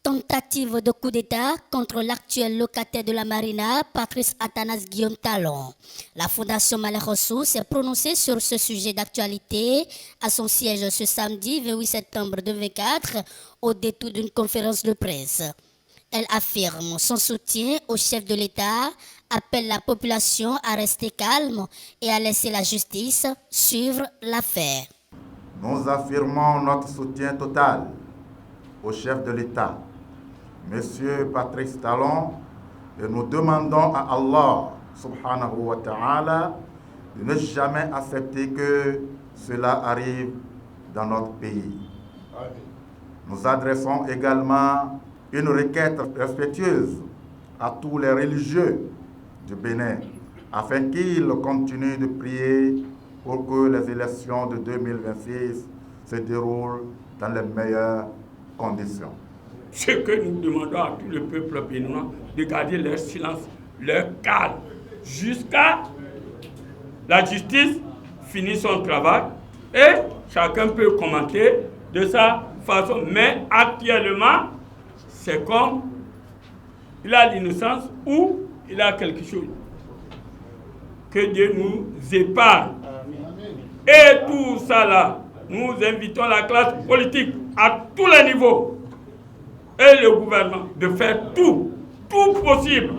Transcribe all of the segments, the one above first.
Tentative de coup d'État contre l'actuel locataire de la Marina, Patrice Athanas Guillaume Talon. La Fondation Malek Rossou s'est prononcée sur ce sujet d'actualité à son siège ce samedi 28 septembre 2024 au détour d'une conférence de presse. Elle affirme son soutien au chef de l'État, appelle la population à rester calme et à laisser la justice suivre l'affaire. Nous affirmons notre soutien total au chef de l'État, M. Patrice Talon, et nous demandons à Allah subhanahu wa ta'ala de ne jamais accepter que cela arrive dans notre pays. Nous adressons également une requête respectueuse à tous les religieux du Bénin afin qu'ils continuent de prier pour que les élections de 2026 se déroulent dans les meilleures conditions. Ce que nous demandons à tout le peuple béninois, de garder leur silence, leur calme, jusqu'à la justice finisse son travail et chacun peut commenter de sa façon. Mais actuellement, c'est comme il a l'innocence ou il a quelque chose. Que Dieu nous épargne. Et tout ça là, nous invitons la classe politique à tous les niveaux et le gouvernement de faire tout possible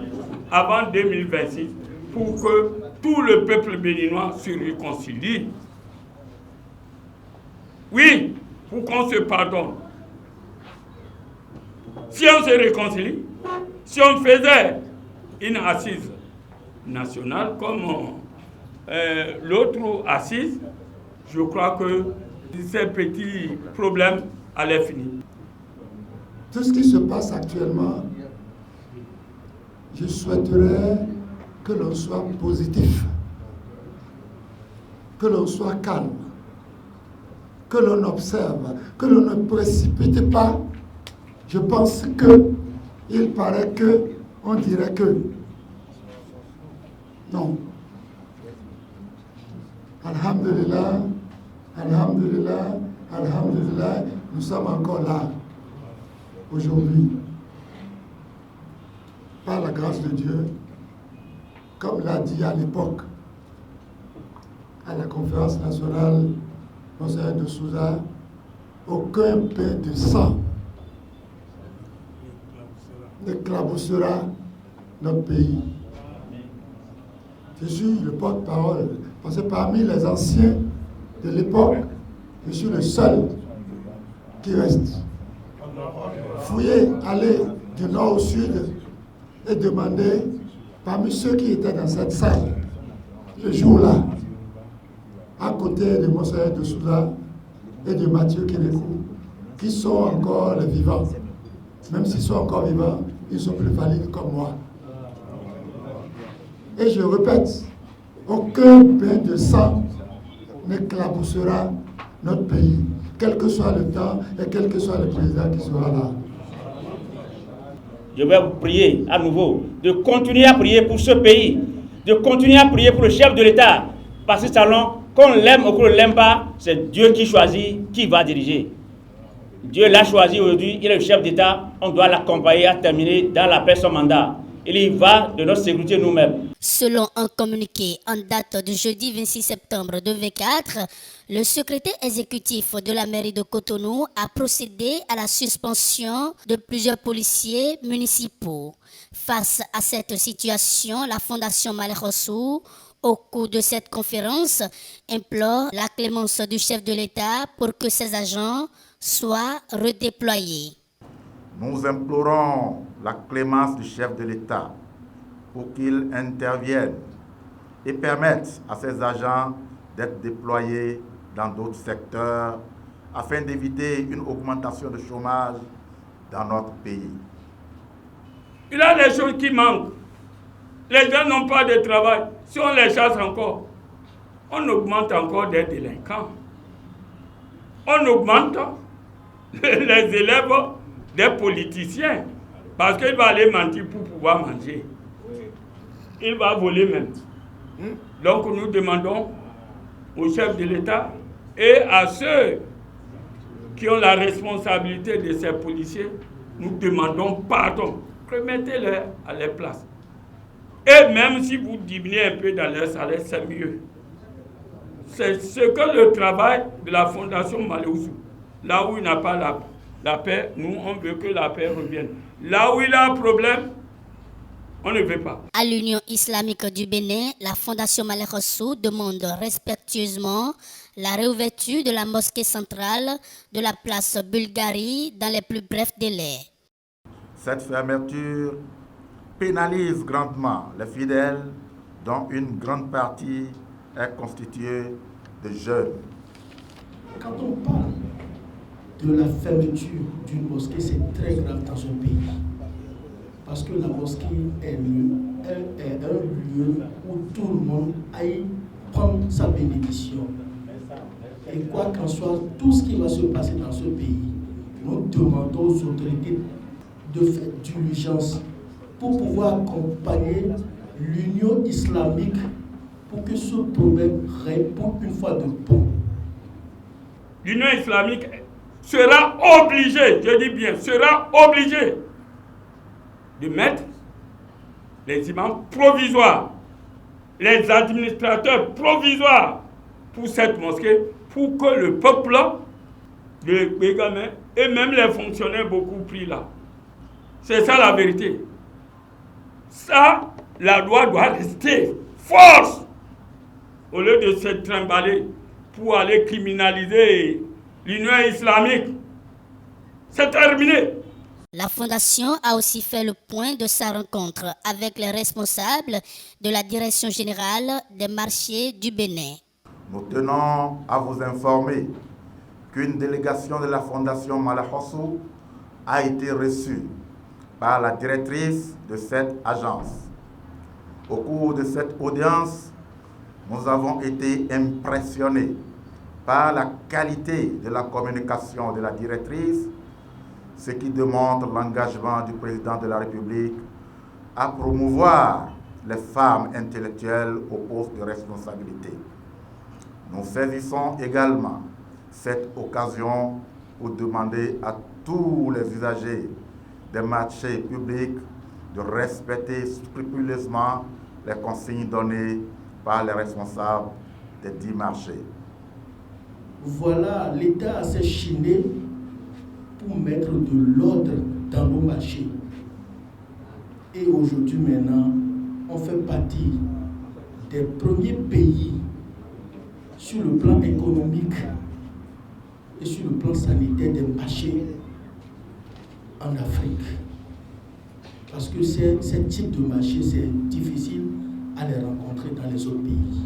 avant 2026 pour que tout le peuple béninois se réconcilie. Oui, pour qu'on se pardonne. Si on se réconcilie, si on faisait une assise nationale comme l'autre assise, je crois que ces petits problèmes allaient finir. Tout ce qui se passe actuellement, je souhaiterais que l'on soit positif, que l'on soit calme, que l'on observe, que l'on ne précipite pas. Je pense qu'il paraît que, on dirait que, non. Alhamdulillah, alhamdulillah, alhamdulillah, nous sommes encore là. Aujourd'hui, par la grâce de Dieu, comme l'a dit à l'époque, à la conférence nationale, Monseigneur de Souza, aucun pain de sang n'éclaboussera notre pays. Je suis le porte-parole, parce que parmi les anciens de l'époque, je suis le seul qui reste. Fouillez, allez du nord au sud et demandez parmi ceux qui étaient dans cette salle ce jour-là, à côté de Monseigneur de Souza et de Mathieu Kénékou, qui sont encore les vivants. Même s'ils sont encore vivants, ils sont plus valides comme moi. Et je répète, aucun pain de sang n'éclaboussera notre pays, quel que soit le temps et quel que soit le président qui sera là. Je vais vous prier à nouveau de continuer à prier pour ce pays, de continuer à prier pour le chef de l'État. Parce que Talon, qu'on l'aime ou qu'on ne l'aime pas, c'est Dieu qui choisit qui va diriger. Dieu l'a choisi aujourd'hui, il est le chef d'État, on doit l'accompagner à terminer dans la paix son mandat. Il y va de notre sécurité nous-mêmes. Selon un communiqué en date du jeudi 26 septembre 2024, le secrétaire exécutif de la mairie de Cotonou a procédé à la suspension de plusieurs policiers municipaux. Face à cette situation, la Fondation Malek Rossou, au cours de cette conférence, implore la clémence du chef de l'État pour que ses agents soient redéployés. Nous implorons la clémence du chef de l'État pour qu'il intervienne et permette à ses agents d'être déployés dans d'autres secteurs afin d'éviter une augmentation de chômage dans notre pays. Il y a des choses qui manquent. Les gens n'ont pas de travail. Si on les chasse encore, on augmente encore des délinquants. On augmente les élèves des politiciens. Parce qu'il va aller mentir pour pouvoir manger. Il va voler même. Donc nous demandons au chef de l'État et à ceux qui ont la responsabilité de ces policiers nous demandons pardon. Remettez-les à leur place. Et même si vous diminuez un peu dans leur salaire, c'est mieux. C'est ce que le travail de la Fondation Maléoussou, là où il n'a pas la paix, nous on veut que la paix revienne. Là où il a un problème, on ne veut pas. À l'Union islamique du Bénin, la Fondation Malek Rossou demande respectueusement la réouverture de la mosquée centrale de la place Bulgarie dans les plus brefs délais. Cette fermeture pénalise grandement les fidèles, dont une grande partie est constituée de jeunes. Quand on parle de la fermeture d'une mosquée, c'est très grave dans un pays. Parce que la mosquée est un lieu où tout le monde aille prendre sa bénédiction. Et quoi qu'en soit, tout ce qui va se passer dans ce pays, nous demandons aux autorités de faire diligence pour pouvoir accompagner l'Union islamique pour que ce problème réponde une fois de bon. L'Union islamique sera obligée, je dis bien, sera obligée de mettre les imams provisoires, les administrateurs provisoires pour cette mosquée, pour que le peuple, les gamins et même les fonctionnaires beaucoup pris là. C'est ça la vérité. Ça, la loi doit rester force au lieu de se trimballer pour aller criminaliser l'Union islamique. C'est terminé. La Fondation a aussi fait le point de sa rencontre avec les responsables de la Direction générale des marchés du Bénin. Nous tenons à vous informer qu'une délégation de la Fondation Malek Rossou a été reçue par la directrice de cette agence. Au cours de cette audience, nous avons été impressionnés par la qualité de la communication de la directrice, ce qui démontre l'engagement du président de la République à promouvoir les femmes intellectuelles au poste de responsabilité. Nous saisissons également cette occasion pour demander à tous les usagers des marchés publics de respecter scrupuleusement les consignes données par les responsables des 10 marchés. Voilà, l'État s'est chiné pour mettre de l'ordre dans nos marchés. Et aujourd'hui maintenant, on fait partie des premiers pays sur le plan économique et sur le plan sanitaire des marchés en Afrique. Parce que ces types de marchés, c'est difficile à les rencontrer dans les autres pays.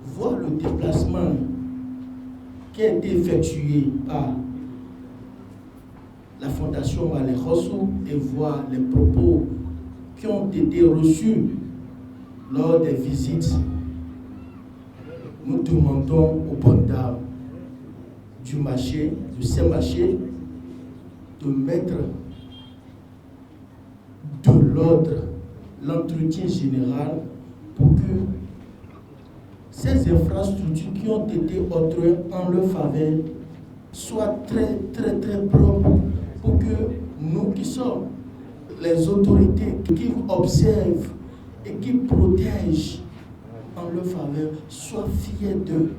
Voir le déplacement qui a été effectué par la Fondation Malek Rossou et voir les propos qui ont été reçus lors des visites, nous demandons aux bonnes dames du marché, de ces marchés, de mettre de l'ordre, l'entretien général pour que ces infrastructures qui ont été octroyées en leur faveur soient très propres pour que nous qui sommes les autorités qui observent et qui protègent en leur faveur soient fiers d'eux.